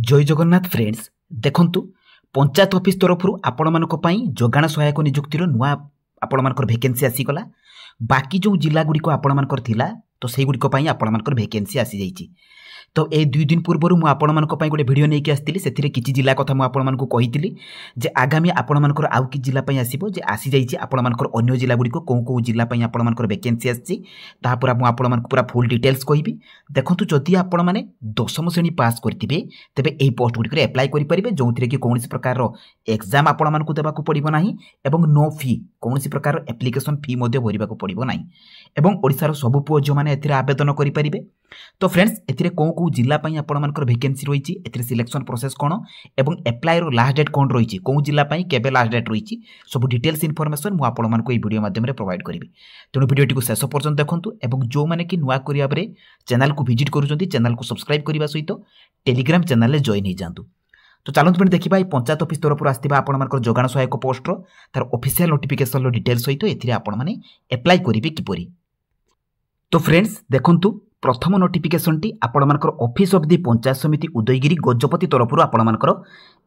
जय जगन्नाथ फ्रेंड्स देखंतु पंचायत ऑफिस तरफ आपण मानक पई जोगाण सहायक नियुक्तिर नुआ आपण मानकर वैकेंसी आसीगला। बाकी जो जिला गुड़िक आपण मानकर थिला तो सेही गुड़िक पई आपण मानकर वैकेंसी आसी जाइछि। तो ए 2 दिन पूर्व मु आपण मानक पई गोटे वीडियो नेकी आस्तिली सेथिरे किछि जिला कथा मु आपण मानक कहितिली जे आगामी आपण मानकर आउ कि जिला पई आसीबो जे आसी जाइछि आपण मानकर अन्य जिला गुड़िक को जिला पई आपण मानकर वैकेंसी आछि ता पूरा मु आपण मानक पूरा फुल डिटेल्स कहिबी। देखंतु जदि आपण माने 10म श्रेणी पास करथिबे तेबे एई पोस्ट गुड़िक अप्लाई करि परिबे जोंथिरे कि कोनोसी प्रकार रो एग्जाम आपण मानक देबाकू पड़िबो नाही एवं नो फी कोनोसी प्रकार एप्लिकेशन फी मध्ये भरिबाकू पड़िबो नाही एवं ओडिसा रो सब पुओ जो माने एथिरे आवेदन करि परिबे। तो फ्रेंड्स एथिरे को जिला पई आपण मानकर वैकेंसी रहिछि एथिरे सिलेक्शन प्रोसेस कोन एवं अप्लाई रो लास्ट डेट कोन रहिछि को जिला पई केबे लास्ट डेट रहिछि सब डिटेल्स इन्फॉर्मेशन मु आपण मानको ए वीडियो माध्यम रे प्रोवाइड करबी। तेणु वीडियोटी को शेष पर्यंत देखंतु एवं जो माने कि नुआ करिया बरे चैनल को विजिट करूछंती चैनल को सब्सक्राइब करबा सहित टेलीग्राम चैनल रे जॉइन हे जांतु। तो चलंतु पे देखिबा पंचायत ऑफिस तरफ आस्थिबा आपण मानकर जोगाण सहायक पोस्ट रो तार ऑफिशियल नोटिफिकेशन रो डिटेल्स सहित एथिरे आपण माने अप्लाई करिवे किपरि। तो फ्रेंड्स देखंतु प्रथम नोटिफिकेशन टी आपण मानकर office of the panchayat Samiti Udayagiri Gajapati तरफ आपण मानकर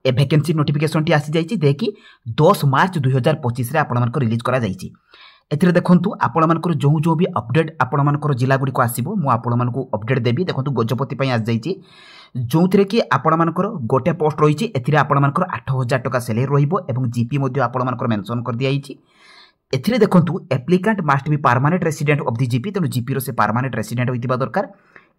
ए वैकेंसी नोटिफिकेशन टी आसी जाइछि देखि 10 मार्च 2025 रे आपण मानकर रिलीज करा जाइछि। एथिरे देखंतु आपण मानकर जो भी अपडेट आपण मानकर जिला गुडी को आसीबो मु आपण मानको अपडेट देबी। देखंतु गजपति पई आसी जाइछि जोंथिरे कि आपण मानकर गोटे पोस्ट रहिछि एथिरे आपण मानकर 8000 टका सैलरी रहिबो एवं जीपी मध्ये आपण मानकर मेंशन कर दिया आइछि। एथिरे देखंतु applicant must be permanent resident of the GP तेणु जीपी रो से परमानेंट रेसिडेंट होइतिबा दरकार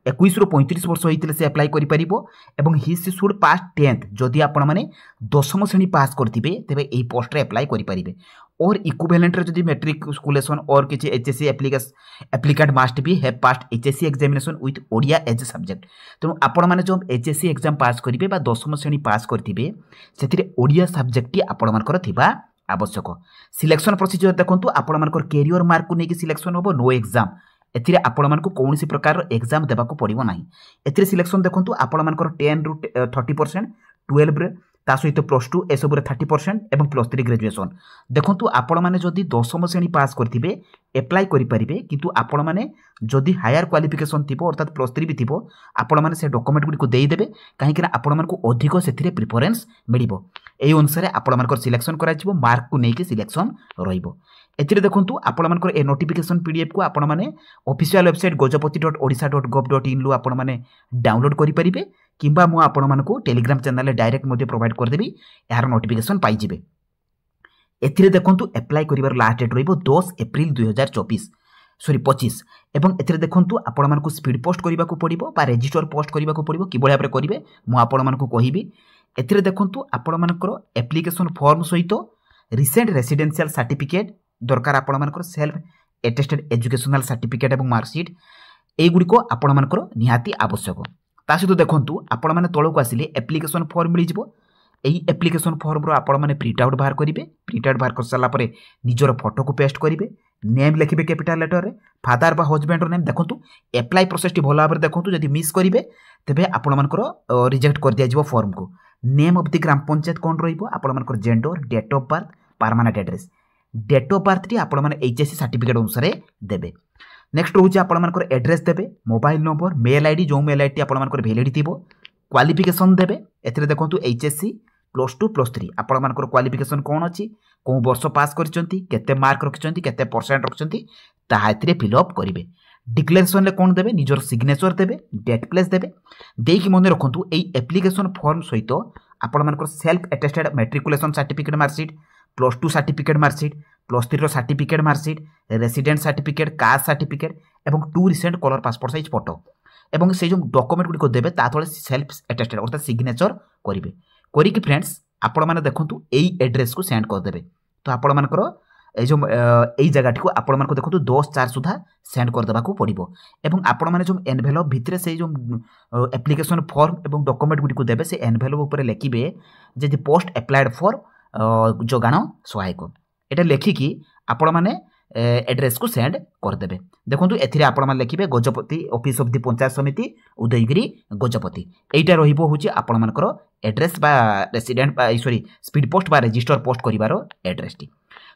21 रो 35 वर्ष होइतिले से अप्लाई करि परिबो एवं ही शुड पास 10th जदि आपण माने 10म श्रेणी पास करथिबे तेबे एई पोस्ट रे अप्लाई करि परिबे और इक्विवेलेंट रे जदि मैट्रिकुलेशन और किछि HSC applicant must be have passed HSC examination with Odia as subject. तेणु आपण माने जो एचएससी एग्जाम पास करिवे बा 10म श्रेणी पास करथिबे सेथिरे ओडिया सब्जेक्ट टी आपण मानकर थिबा आवश्यक। सिलेक्शन प्रोसीजर देखंतु आपण मानकर कैरियर मार्क को नेकी सिलेक्शन होबो नो एग्जाम एथिरे आपण मानकु कोनोसी प्रकार एग्जाम देबाकू पड़िबो नाही। एथिरे सिलेक्शन देखंतु आपण मानकर 10 रु 30% 12 रे ता सहित +2 एसबु रे 30% एवं +3 ग्रेजुएशन। देखंतु आपण माने जदि 10म श्रेणी पास करथिबे अप्लाई करि परिबे किंतु आपण माने जदि हायर क्वालिफिकेशन थिबो अर्थात +3 भी थिबो आपण माने से डॉक्यूमेंट गुडी को देई देबे काहेकि आपण मानकु अधिक सेथिरे प्रेफरेंस मिलिबो। एई अनुसार आपण मानकर सिलेक्शन करा जिवो मार्क को नेकी सिलेक्शन रहिबो। एथिरे देखंतु आपण मानकर ए नोटिफिकेशन पीडीएफ को आपण माने ऑफिशियल वेबसाइट gajapati.odisha.gov.in लु आपण माने डाउनलोड करि परिबे किंबा मु आपण मानको टेलीग्राम चैनल रे डायरेक्ट मध्ये प्रोवाइड कर देबी यार नोटिफिकेशन पाई जिवे। एथिरे देखंतु अप्लाई करिवार लास्ट डेट रहिबो 10 अप्रैल 2025 एवं एथिरे देखंतु आपण मानको स्पीड पोस्ट करिबाकू पड़िबो बा रजिस्टर पोस्ट करिबाकू पड़िबो कि बळिया भाबरे करिवे मु आपण मानको कहिबी। एथिरे देखंतु आपण मानकर एप्लिकेशन फॉर्म सहित रिसेंट रेसिडेंशियल सर्टिफिकेट दरकार आपण मानकर सेल्फ अटेस्टेड एजुकेशनल सर्टिफिकेट एवं मार्कशीट एई गुडी को आपण मानकर निहाती आवश्यक। ता सहित देखंतु आपण माने तळो को आसिले एप्लिकेशन फॉर्म मिलि जिवो एई एप्लिकेशन फॉर्म रो आपण माने प्रिंट आउट बाहर करिवे। प्रिंट आउट बाहर कर साला परे निजर फोटो को पेस्ट करिवे नेम लिखिबे कैपिटल लेटर रे फादर बा हस्बैंड रो नेम। देखंतु अप्लाई प्रोसेस टी भला भाबरे देखंतु जदि मिस करिवे तबे आपण मानकर रिजेक्ट कर दिया जिवो फॉर्म को। Name of the gram panchayat कोन रहिबो आपण मानकर gender date of birth permanent address date of birth टी आपण माने एचएससी सर्टिफिकेट अनुसार देबे। नेक्स्ट होची आपण मानकर एड्रेस देबे मोबाइल नंबर मेल आईडी जो मेल आईडी आपण मानकर वैलिड थिबो क्वालिफिकेशन देबे। एथिरे देखंतु एचएससी +2 +3 आपण मानकर क्वालिफिकेशन कोन अछि को वर्ष पास करचंती केते मार्क रखचंती केते परसेंट रखचंती ताहा एथिरे फिल अप करिवे। डिक्लेरेशन ले कोन देबे निजर सिग्नेचर देबे डेट प्लेस देबे देकी मने रखंतु एई एप्लिकेशन फॉर्म सहित आपण मानकर self attested matriculation certificate mark sheet +2 certificate mark sheet +3 रो certificate mark sheet resident certificate caste certificate एवं 2 recent colour passport size photo एवं से जो डॉक्यूमेंट गुडी को देबे ता तळे सेल्फ अटेस्टेड अर्थात सिग्नेचर करिवे करी कि फ्रेंड्स आपण माने देखंतु एई एड्रेस को सेंड कर देबे। तो आपण मानकर ए जो एई जगह को आपण मानको देखंतु 10/4 सुधा सेंड कर देबा को पड़िबो एवं आपण माने जो एनवेलप भितरे से जो एप्लिकेशन फॉर्म एवं डॉक्यूमेंट गुडी को देबे से एनवेलप ऊपर लिखिबे जे पोस्ट अप्लाइड फॉर जोगाण सहायक एटा लेखिकी आपण माने एड्रेस को सेंड कर देबे। देखंतु एथिरे आपण माने लिखिबे Gajapati office of the Panchayat Samiti Udayagiri Gajapati एटा रहिबो होची आपण मानकर एड्रेस बा रेसिडेंट बा सॉरी स्पीड पोस्ट बा रजिस्टर पोस्ट करिवारो एड्रेस टी।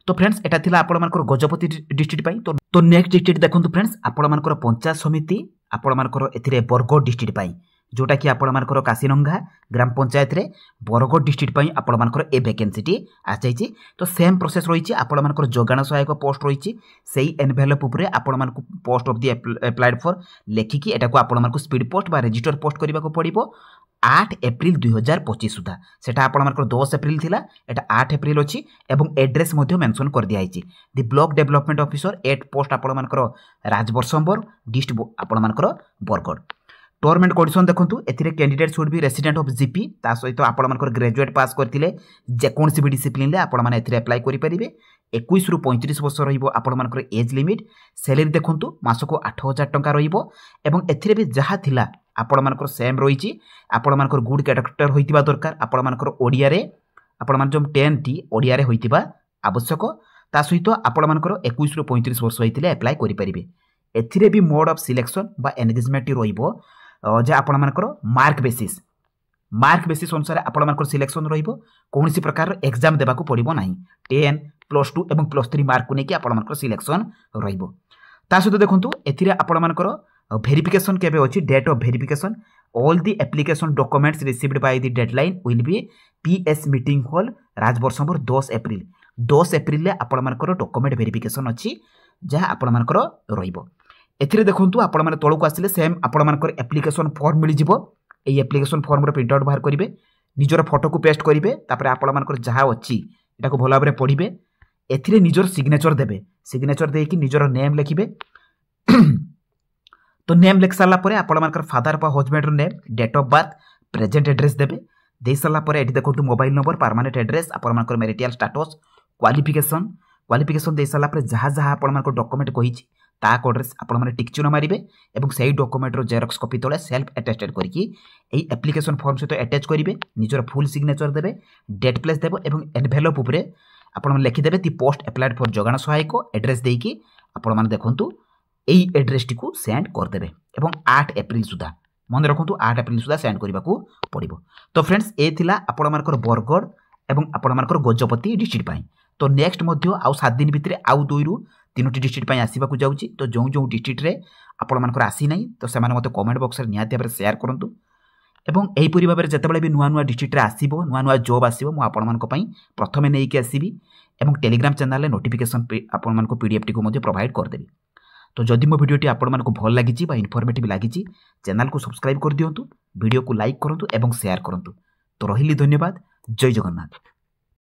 तो फ्रेंड्स एटा थिला आपण मानकर गजपति डिस्ट्रिक्ट पई। तो नेक्स्ट डिस्ट्रिक्ट देखंतु फ्रेंड्स आपण मानकर पंचायत समिति आपण मानकर एथिरे बरगड़ डिस्ट्रिक्ट पई जोटा कि आपणकर काशीरंगा ग्राम पंचायत रे बरगढ़ डिस्ट्रिक्ट पई आपणकर ए वैकेंसीटी आसाई। तो सेम प्रोसेस रही आपणकर जोगाण सहायक पोस्ट रही से एनवेलप उपरे आपण post of the applied for लेखिकी एटा को आपण स्पीड पोस्ट बा रजिस्टर पोस्ट करने को पड़ो 8 एप्रिल 2025 सुधा। सेटा आपणकर 10 एप्रिल थिला, एटा 8 एप्रिल अछि एवं एड्रेस मध्ये मेंशन कर दिया आइछि। The block development officer at post आपणकर राजबरसंबर डिस्ट्रिक्ट आपणकर बरगढ़। टर्म एंड कंडीशन देखंतु एथिरे candidate should be resident of GP ता सहित आपणकर ग्रेजुएट पास करथिले जे कोनसी भी डिसिप्लिन ले आपण माने एथिरे अप्लाई करि परिबे। 21 रु 35 वर्ष रहिबो आपणकर एज लिमिट। सैलरी देखंतु मासको 8000 टंका रहिबो एवं एथिरे भी जहा थिला आपणकर सेम रहिछि। आपणकर गुड कैरेक्टर होइतिबा दरकार, आपणकर ओडिया रे आपण जो 10 टी ओडिया रे होइतिबा आवश्यक। ता सहित आपणकर 21 रु 35 वर्ष होइतिले अप्लाई करि परिबे। एथिरे भी मोड ऑफ सिलेक्शन बा एंगेजमेंट रहिबो जे आपणकर मार्क बेसिस अनुसार आपणकर सिलेक्शन रहिबो। कोनसी प्रकार एग्जाम देबा को पड़िबो नाही। 10 +2 एवं +3 मार्क को नेकी आपणकर सिलेक्शन रहिबो। ता सहित देखंतु एथिरे आपणकर वेरिफिकेशन केबे अछि date of verification all the application documents received by the deadline will be PS meeting hall Rajborasambar 10 April ले आपणकर डॉक्यूमेंट वेरिफिकेशन अछि जहा आपणकर रहिबो। एथिरे देखंतु आपण माने तळको आसिले सेम आपण मानकर एप्लिकेशन फॉर्म मिल जिवो। एई एप्लिकेशन फॉर्म रो प्रिंट आउट बाहर करिवे, निजर फोटो को पेस्ट करिवे, तापर आपण मानकर जहा अछि एटा को भला भाबरे पढिबे। एथिरे निजर सिग्नेचर देबे, सिग्नेचर देई कि निजर नेम लिखिबे। तो नेम लिख साला परे आपण मानकर फादर बा हस्बैंड रो name, date of birth, present address देबे। देई साला परे एठी देखंतु मोबाइल नंबर, परमानेंट एड्रेस, आपण मानकर मैरिटल स्टेटस, क्वालिफिकेशन देई साला परे जहा जहा आपण मानकर डॉक्यूमेंट कहिछि ता कोड्रेस आपण माने टिक चिन्ह मारिबे एवं सही डॉक्यूमेंट रो जेरॉक्स कॉपी तळे सेल्फ अटेस्टेड करके एई एप्लिकेशन फॉर्म सहित अटैच करिवे। निजर फुल सिग्नेचर देबे, डेट प्लेस देबो एवं एनवेलप उपरे आपण माने लिखि देबे दी पोस्ट अप्लाइड फॉर जोगाण सहायक एड्रेस देकी आपण माने देखंतु एई एड्रेस टी को सेंड कर देबे एवं 8 एप्रिल सुधा मन रखंतु 8 एप्रिल सुधा सेंड करबा को पड़िबो। तो फ्रेंड्स ए थिला आपण मानकर बरगढ़ एवं आपण मानकर गजपति डिस्ट्रिक्ट पई। तो नेक्स्ट मध्य आउ 7 दिन भितरे आउ 2 रु 3टी डिस्ट्रिक्ट पई आसीबा को जाउची। तो जो डिस्ट्रिक्ट रे आपण मानकर आसी नै तो से माने मते कमेंट बॉक्स रे निहाती भाबरे शेयर करंतु एवं एही परि भाबरे जतेबेले भी नुआ डिस्ट्रिक्ट रे आसीबो नुआ जॉब आसीबो मु आपण मानक पई प्रथमे नै के आसीबी एवं टेलीग्राम चैनल रे नोटिफिकेशन आपण मानक पीडीएफ टी को मते प्रोवाइड कर देबी। तो जदि मो वीडियो टी आपण मानक भल लागिची बा इन्फॉर्मेटिव लागिची चैनल को सब्सक्राइब कर दियंतु, वीडियो को लाइक करंतु एवं शेयर करंतु। तो रहिली धन्यवाद। जय जगन्नाथ।